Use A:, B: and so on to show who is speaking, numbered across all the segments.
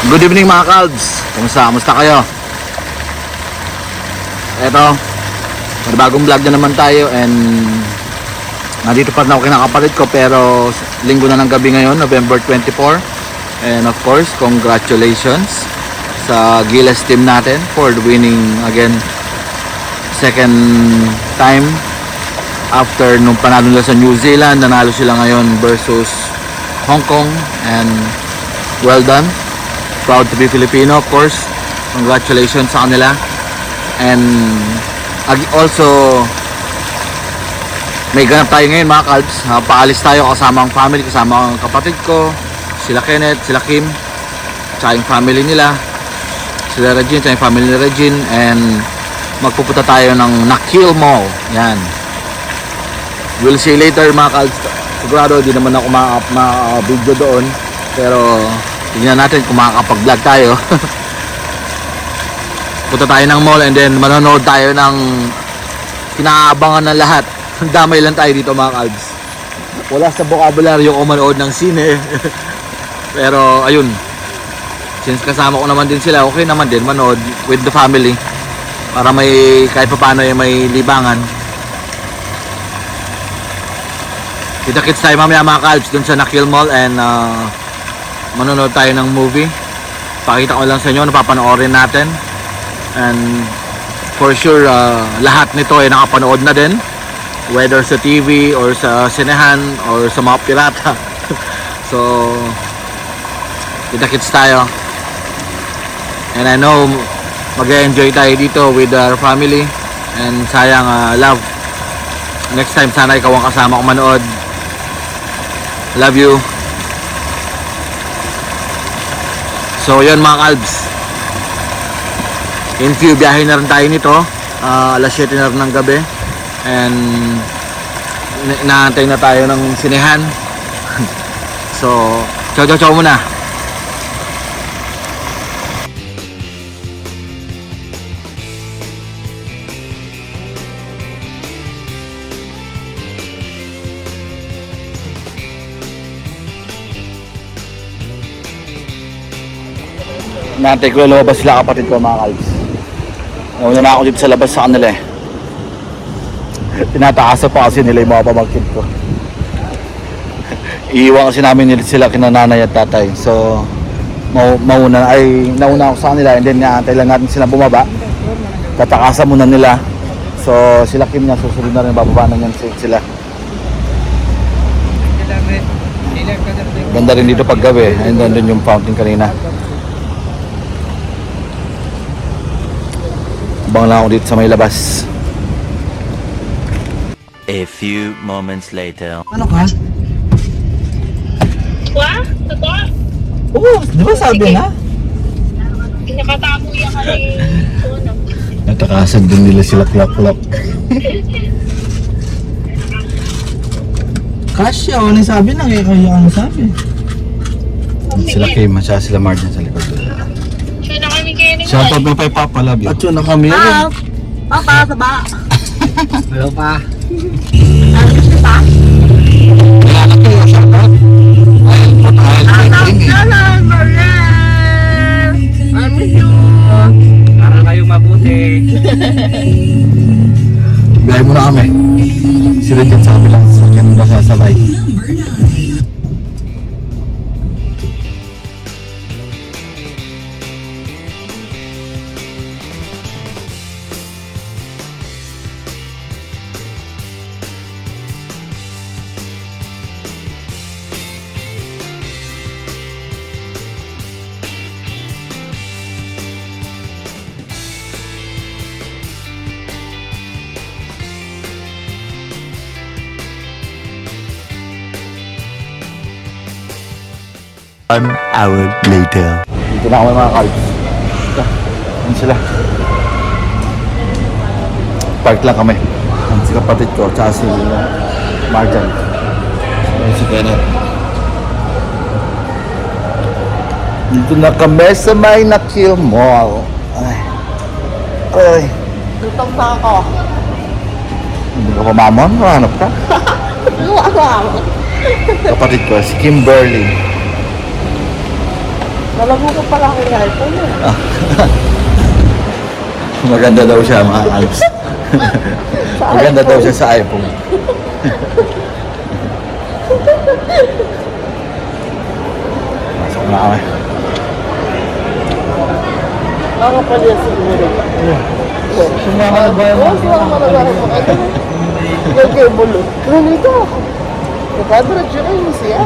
A: Good evening mga Kalbs. Kamusta kayo? Eto, may bagong vlog na naman tayo. And nandito pa rin ako kinakapatid ko. Pero linggo na ng gabi ngayon, November 24. And of course, congratulations sa Gilas team natin for winning again, second time after nung panalo nila sa New Zealand. Nanalo sila ngayon versus Hong Kong. And well done. Proud to be Filipino, of course. Congratulations sa kanila. And also, may ganap tayo ngayon mga Kalbs. Paalis tayo kasama ang family, kasama ang kapatid ko, sila Kenneth, sila Kim, tsaka yung family nila, sila Regine, tsaka yung family ni Regine. And magpupunta tayo ng Nakheel Mall. Yan. We'll see later mga Kalbs. Sigurado di naman ako ma-video doon. Pero tignan natin kung makakapag-vlog tayo. Punta tayo ng mall and then manonood tayo ng kinaabangan ng lahat. Damay lang tayo dito mga Kalbs. Wala sa vocabulary ko manood ng sine. Pero ayun, since kasama ko naman din sila, okay naman din manood with the family para may kahit pa paano may libangan. Kita-kits tayo mamaya mga Kalbs dun sa Nakheel Mall. And manonood tayo ng movie. Pakita ko lang sa inyo, napapanoorin natin. And for sure, lahat nito ay nakapanood na din, whether sa TV or sa sinehan or sa mga pirata. So kita-kits tayo. And I know mag-enjoy tayo dito with our family. And sayang, love, next time sana ikaw ang kasama ko manood. Love you. So yun mga Kalbs, in few biyahe na rin tayo nito. Alas 7 na rin ng gabi. And inaantay na tayo ng sinehan. So ciao muna. Naantay ko lumabas sila kapatid ko mga Kalbs. Nauna na ako dito sa labas sa kanila eh. Tinataasa pa kasi nila yung mga pamangkin ko. Iiwan kasi namin sila kina nanay at tatay. So nauna ako sa kanila. And then naantay lang natin sila bumaba. Tatakasa muna nila. So sila Kim na susunod na rin, bababa na yan sila. Ganda rin dito pag gabi. And then yung fountain kanina. Abang lang ako dito sa may labas.
B: A few moments later.
A: Ano ka?
C: Wah? Totoo?
A: Oo, di ba sabi na?
C: Nakatago yan kay Sono.
A: Natakasag din nila sila klap-klap. Kasya, ano sabi na kaya ano sabi? Sila Kim, masya sila Marjan sa likod.
C: Siya na kami kayo ni
A: Shoutout mo pa yung Papa, love you. At yun na kami.
C: Papa, saba.
A: Hello pa.
C: Ayos ka pa?
A: Kaya na kayo, shoutout.
C: Hello, Marian! I miss you!
D: Para kayo mabuti.
A: Biyahe muna kami. Sila dyan sa kabilang sakyan na sasabay.
B: One hour later.
A: Dito na ako mga Kalbs. Ano sila? Park lang kami. Ang si kapatid ko, tsaka si Marjan. Ayan si Kenneth. Dito na kami sa may Nakheel Mall. Ay.
C: Lutong na ako.
A: Hindi ka pa mamon? Hanap ka? Kapatid ko, si Kimberly.
C: Nalago ko pala ako yung iPhone eh.
A: Maganda daw siya, mga Alps. Maganda daw siya sa iPhone. Masok na kami.
C: Ako pala yan siguro.
D: Sumama na ba yung
C: Oo, sumama na ba ako? Gagay bulo. Ganito ako. Nakadiretso kayo siya.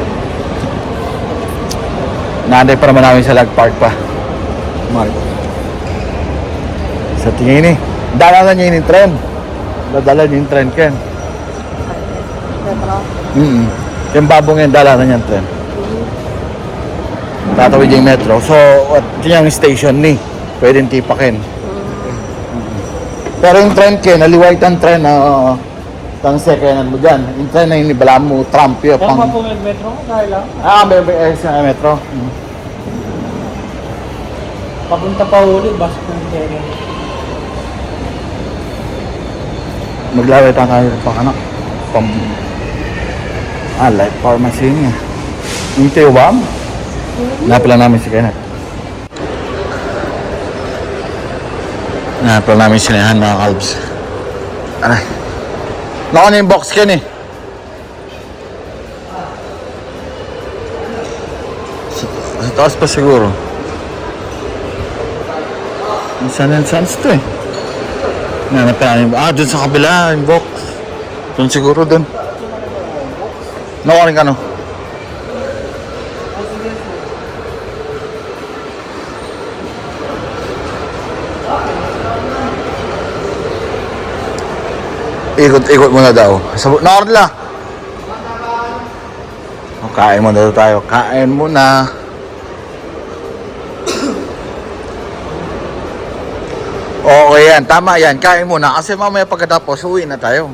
A: Naantay pa naman namin sa Lag Park pa. Mark. Sa tingin eh. Dala na niya yung tren. Dadala niya yung tren, Ken. Yung babong yan, dala na niya yung tren. Tatawid niya yung metro. So, at yung station ni. Pwedeng tipakin. Pero yung tren, Ken, naliwait ang tren na tang second mo dyan. Yung tren na yung nibala mo, Trump yun.
D: Saan pa po may metro? Dahil lang.
A: May sa metro.
D: Papunta pa uli, bus po yung
A: Maglaway tayo kayo pa anak. Light pharmacy niya. Yung tiwam. Napila namin si Kenneth. Napila namin sinahan mga kalbs. Aray. Naka na yung box Ken eh. Sa taas pa siguro. Saan to eh. Nanapin namin. Dun sa kabila, yung box. Dun siguro dun. Nakuha rin ka no? Ikot-ikot muna daw. Nakuha nila. Kain muna daw tayo. Kain muna. Okay yan, tama yan. Kain muna kasi mamaya pagkatapos uwi na tayo.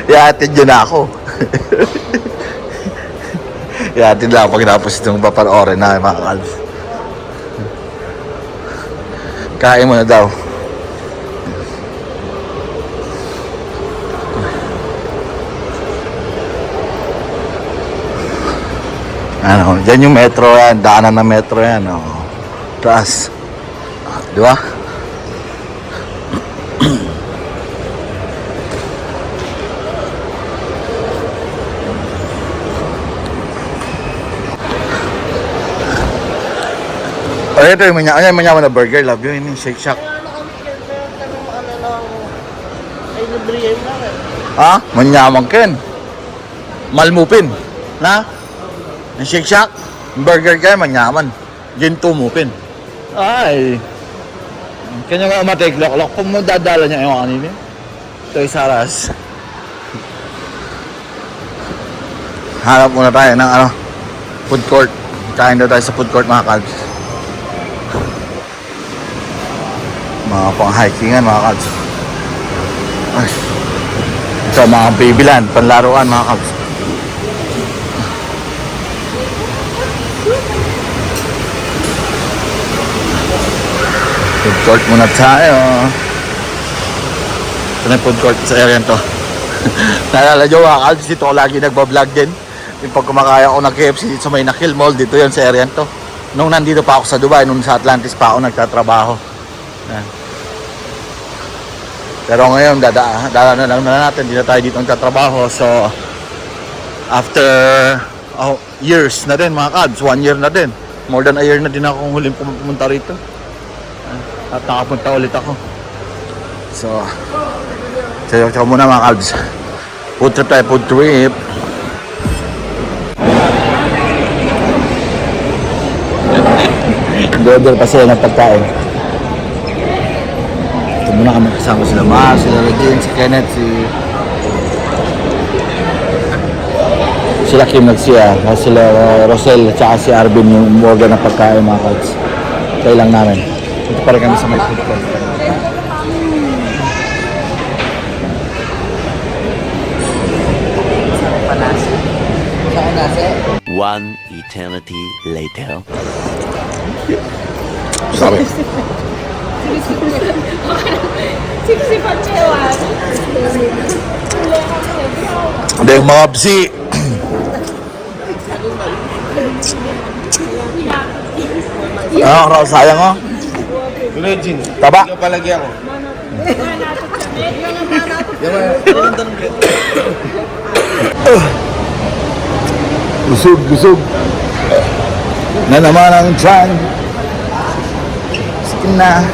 A: Iatid yun na ako. Iatid lang pagkatapos itong papanoorin na mga kalbs. Kain muna daw. Ano, dyan yung metro yan. Daanan ng metro yan. Oh. Taas. Di ba? Oh, ito yung manyaman na burger. Love yun. Yung Shake Shack.
C: Kaya ng ay libre yan lang eh.
A: Ha? Manyaman Ken. Malmupin. Na? Yung Shake Shack. Burger kayo manyaman. Gin tumupin. Ay. Kanya nga matiklok-lok. Kung mo dadala niya yung kanina. Ito yung Saras. Hanap muna tayo ng food court. Kain daw tayo sa food court mga kalbs. Mga pang-hikingan mga kalbs. Ay. Ito mga babyland. Panlaruan mga kalbs. Food court muna tayo. Ito na yung food court sa area to. Naalala nyo mga kalbs, dito ako lagi nagbablog din. Yung pag kumakaya ako ng KFC dito sa may Nakil Mall, dito yan sa area to. Nung nandito pa ako sa Dubai, nung sa Atlantis pa ako nagtatrabaho. Yan. Pero ngayon, dala na lang na natin, hindi na tayo dito nagtatrabaho. So, after years na din mga kalbs, 1 year na din. More than a year na din akong huling pumunta rito. At nakapunta ulit ako. So, sayo muna mga kalbs. Food trip tayo, food trip. Order pa sila ng pagkain. Ito muna kami kasama sila Ma, sila Regine, si Kenneth, sila Kim nagsiya, sila Rosel at saka si Arvin yung order ng pagkain mga kalbs. Kaya lang namin. Ito pa rin kami sa may food court.
B: One eternity later.
A: Sabi. Hindi, mga bsi. Raw, sayang oh.
C: Legend.
A: Taba.
C: Ikaw palagi ako.
A: Busog. Na naman ang tiyan. Sige na.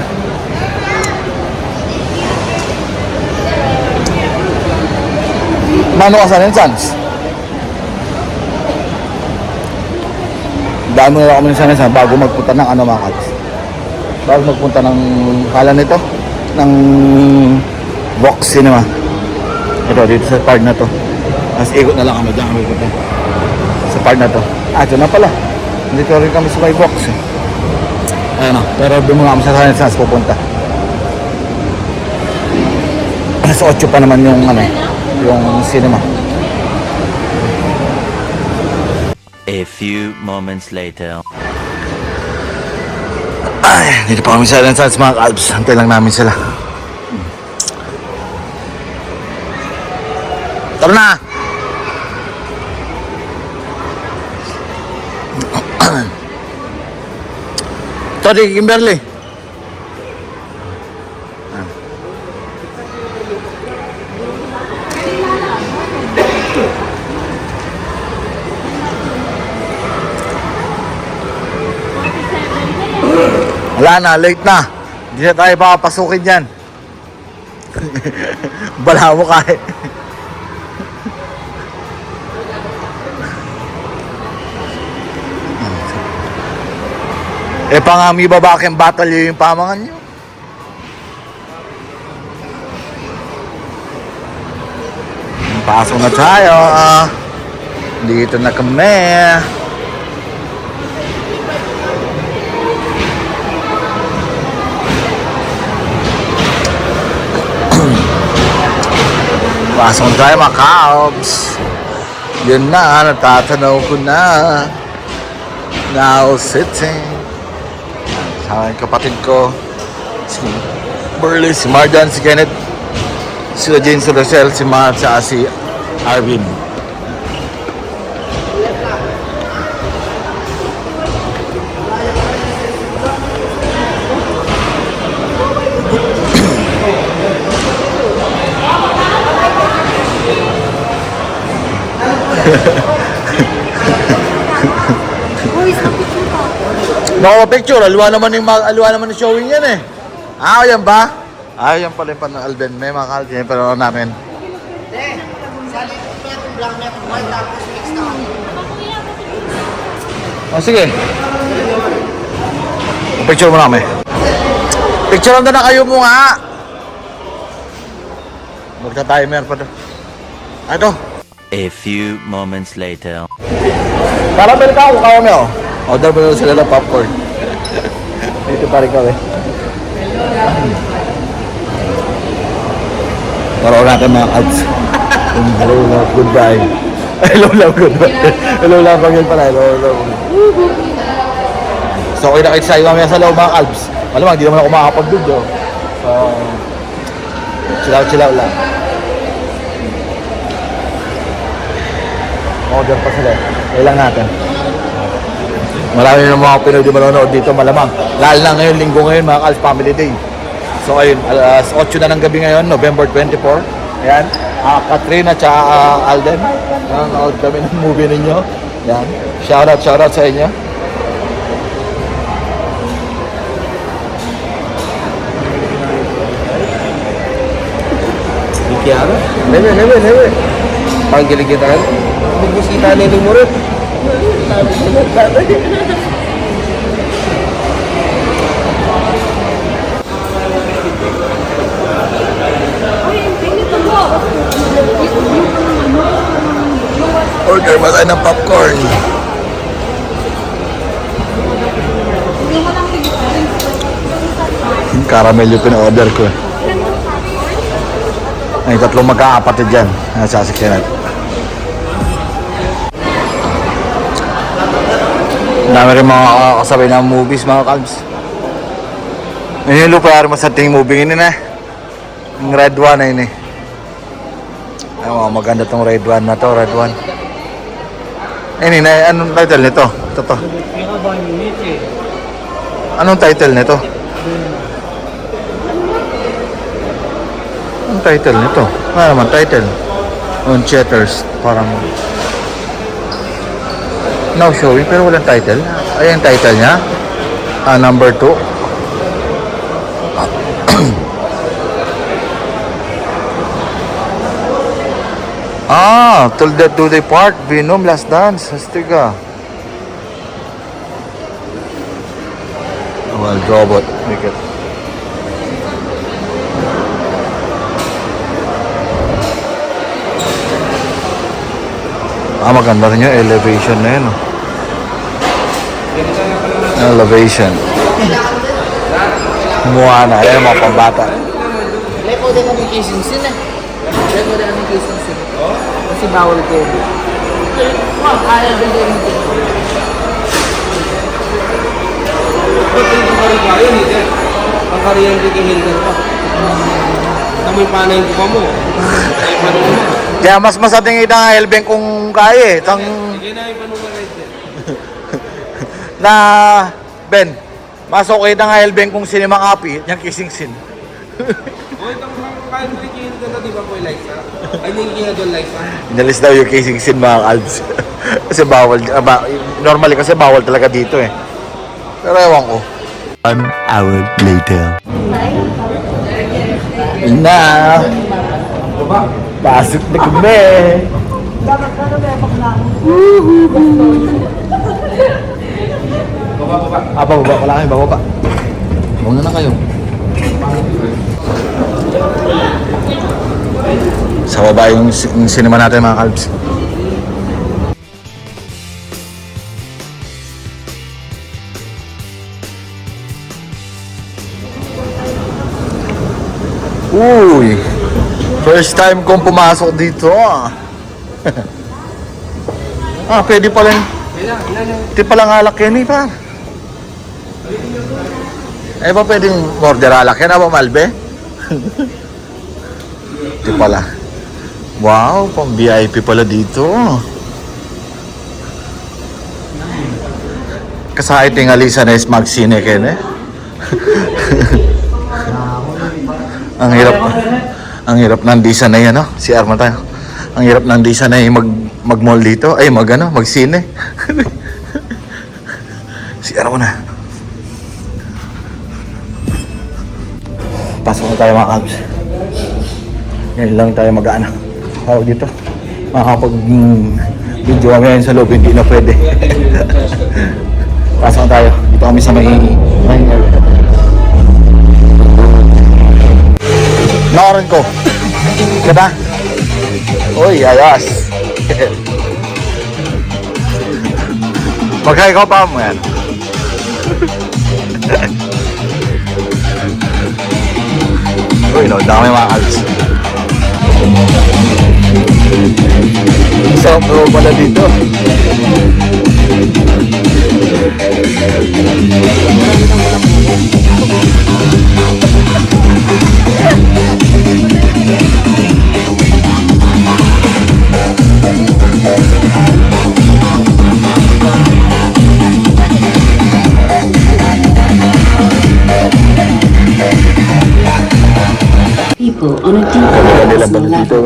A: Mano ka sa rin, Sans? Dami na kami sa rin, bago magpunta ng ano mga kats. Bago magpunta ng kala nito ng Vox Cinema. Ito dito sa part na to. Tapos ikot na lang kami dyan kami ikot sa part na to. Ito na pala. Dito rin kami sa may Vox eh. Ayun o. Pero doon mga kami sa Renaissance pupunta. Sa 8 pa naman yung ano yung cinema.
B: A few moments later.
A: Ay, dito pa kami sa Renaissance mga kalbs. Hantay lang namin sila. Tara na! Ito di Kimberly. Wala na, late na. Hindi na tayo papasukin dyan. Bala mo kahit. Pangami babaking battle yung pamangan nyo. Pasok na tayo. Dito na kami. Pasok na tayo mga Cubs. Yun na, natatanaw ko na. Now sitting. Sa aking kapatid ko, si Burley, si Marjan, si Kenneth, si Jane, si Rosel, si Matt, si Arvin. Picture, alwa naman yung showing yan eh. Yan ba? Yan pala yung panang Alben. May mga kalti, pero namin. Sige. Picture mo na kami. Picture lang na kayo mo nga. Magta-timer pa doon. Ito.
B: A few moments later.
A: Para balik ako, kami oh. Order mo sila ng popcorn. Dito pa rin kami. Taraw natin mga ads. Hello love, goodbye. Hello love, goodbye. Hello love, pag yun pala. Hello love. So okay na kayo sa'yo mamaya sa loob mga kalbs. Malamang, di naman ako makakapag-video. So, chill out lang. Order pa sila. Kailang natin. Marami ng mga Pinoy di manonood dito malamang. Lalo na ngayon, linggo ngayon mga Kalbs Family Day. So ayun, alas 8 na ng gabi ngayon, November 24. Ayan, Katrina at Alden. Nanonood kami ng movie ninyo. Ayan, shoutout sa inyo.
C: Kiara? Nebe. Panggil kita kan? Bubusita na yung murid.
A: Order ba tayo ng popcorn? Caramel yung pina-order ko. Ay, tatlong magkakapatid dyan. Sasakyan natin. Dami rin mga kasabay ng movies, mga kalbs. Ngayon yung lupa rin masating movie yun eh. Yung red one na yun eh. Ay, maganda tong red one na to, red one. Ayun eh, anong title nito? Ito to. Anong title nito? Anong title nito? Ano naman title? On Chatters. Parang now showing pero walang title. Ay, yung title niya. Number 2. Till Death Do They Part. Venom, Last Dance. Astiga. Wild Robot. Bigat. Maganda rin yung elevation na yun. Elevation. Moana. Ayan, mga pambata.
C: Lepo din kami kissing scene eh. Lepo din kami kissing scene. Kasi bawal ko. Kaya din din ito.
E: Ang kariyang titingin ka pa. Kami panay ko pa mo. Ay, paano mo?
A: Kaya mas masating itang Helbeng kung kaya eh. Tang
E: Sige na, paano mo right there?
A: na Ben, masok kayo ng Helbeng kung sinimang api, yung kissing scene.
E: O, itong kaya mo rin ka na, di ba po, Liza? Ay, hindi ka doon, Liza.
A: Inalis daw yung kissing scene mga kalbs. Kasi bawal, normally kasi bawal talaga dito eh. Pero ewan ko.
B: 1 hour later.
A: Na, pasok na kami. Baba. Wala kami, bababa. Muna na kayo. Sa baba yung cinema natin mga kalbs. Uy! First time kong pumasok dito ah. Pwede pala yung... Di palang alak yan eh pa. Eh ba pwedeng order alak yan? Aba Malbe? Di pala. Wow, pang VIP pala dito. Kasahit yung alisa na is magsine ken eh. Ang hirap ng di sanay ano, si Arman tayo. Ang hirap ng di sanay mag-mall dito, ay magsine. Si Arman na. Pasok na tayo mga kabs. Ngayon lang tayo mag-aana. Tawag dito. Makakapag-video kami ngayon sa loob, hindi na pwede. Pasok na tayo. Dito kami sa may area. Nakaroon ko. Ganda. Uy, ayos. Magkaya ko pa mo yan. Uy, no, dami mga kalts. Sarap na pala dito.
F: People on a deeper personal level.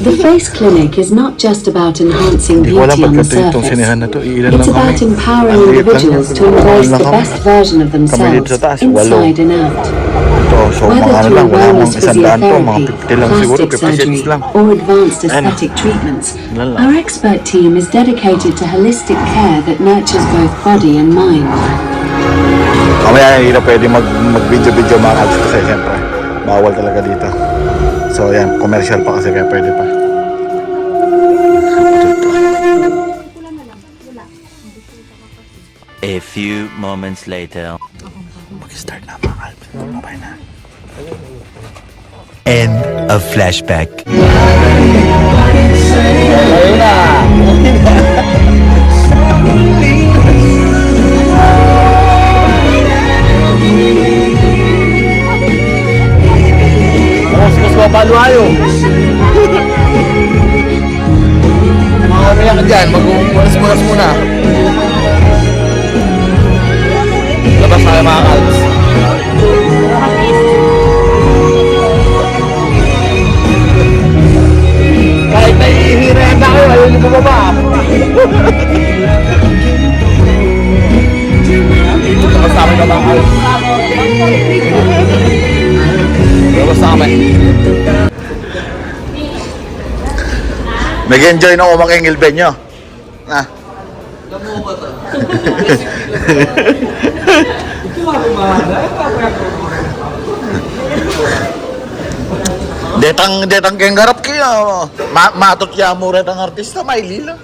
F: The Face Clinic is not just about enhancing
A: Hindi ko alam
F: beauty on the
A: pagka itong
F: surface.
A: sinihan na to. Ilan
F: It's
A: lang kami.
F: about empowering
A: Ang liit lang
F: individuals
A: yan.
F: to embrace
A: Lang
F: the
A: kami.
F: best version of
A: Kami dito
F: themselves,
A: sa taas,
F: inside and out.
A: Ito, so
F: Whether
A: mga ano
F: through
A: lang, wala namang
F: wellness
A: 100 to, mga
F: physiotherapy,
A: 50 lang siguro,
F: plastic
A: 50
F: surgery,
A: cents lang.
F: or advanced
A: Ayun.
F: aesthetic treatments,
A: Yan lang.
F: our expert team is dedicated to holistic care that nurtures both body and mind.
A: Kamaya hindi na pwede mag-video-video mga kalts kasi siyempre bawal talaga dito. So yan, commercial pa kasi kaya pwede pa.
B: A few moments later.
A: Mag-start na mga kalts. Babay na.
B: End of flashback.
A: Mas mabalo ayo. Mga umiyak ka dyan, mag-uras muna. Labas tayo mga kalbs. Kahit nahihirahan na kayo, ayaw niyo bumaba. Labas sa amin na mga kalbs. Labas sa amin. Nag-enjoy na ako makingilben nyo. Ah. Detang keng garap kaya matot ya mo rin ang artista may lila.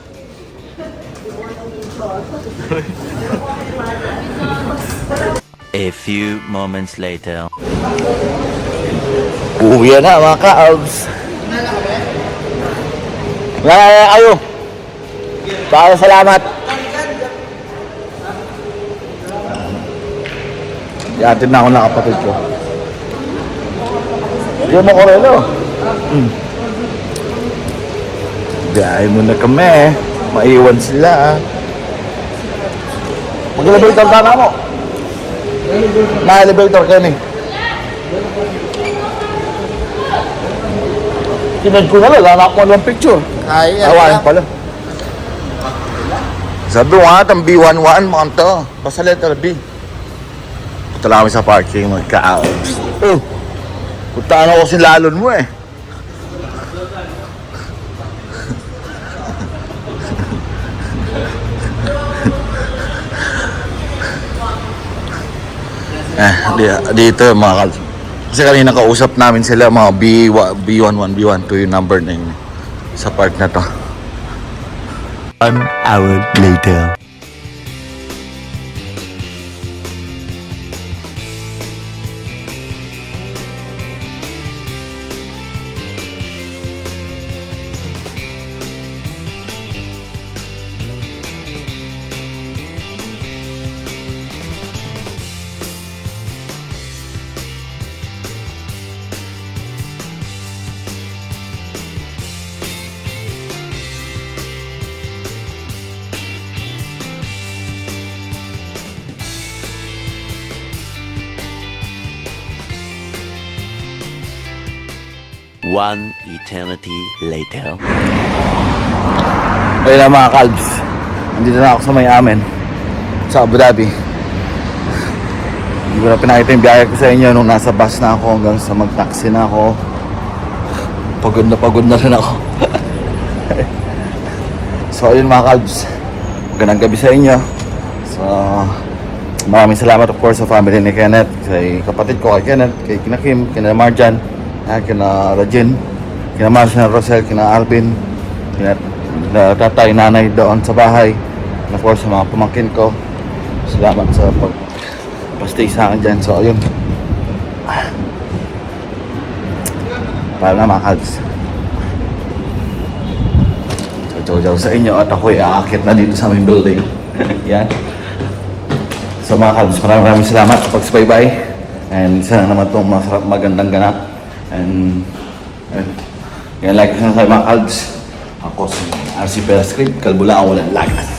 B: A few moments later.
A: Uwi na mga ka-albs. Ayo. Salamat. Yatin na ako ng kapatid ko. Hindi mo korelo. Biyahe mo na kami. Maiwan sila. Mag-elevator ka na mo. Na-elevator ka ni. Tinad ko na lang. Lanak mo lang picture. Awain pala. Sabi mo nga, ang B11 mga to. Basta letter B. Punta lang kami sa parking, magka-out. Oh, puntaan ako sinlalon mo eh. Dito mga kalbs. Kasi kanina kausap namin sila mga B11, B12 yung number na yun sa park na to.
B: 1 hour later. One eternity later.
A: Ayun na mga kalbs. Nandito na ako sa may amin. Sa Abu Dhabi. Hindi ko na pinakita yung biyahe ko sa inyo nung nasa bus na ako hanggang sa mag-taxi na ako. Pagod na rin ako. So ayun mga kalbs. Magandang gabi sa inyo. So maraming salamat of course sa family ni Kenneth. Kay kapatid ko kay Kenneth. Kay kina Kim, kina Marjan. Kina Rajin, kina Marcia Rosel, kina Alvin, kina tatay, nanay doon sa bahay, and of course sa mga pamangkin ko. Salamat sa pag-stay sa akin dyan. So ayun, para na mga kalbs. So chow sa inyo at ako'y aakit na dito sa aming building. Yan. So mga kalbs, maraming salamat sa pagsubaybay, and isa na naman itong masarap magandang ganap. And yan, like sa mga kalbs, ako si RC Perez Script, kalbula ang walang lakas.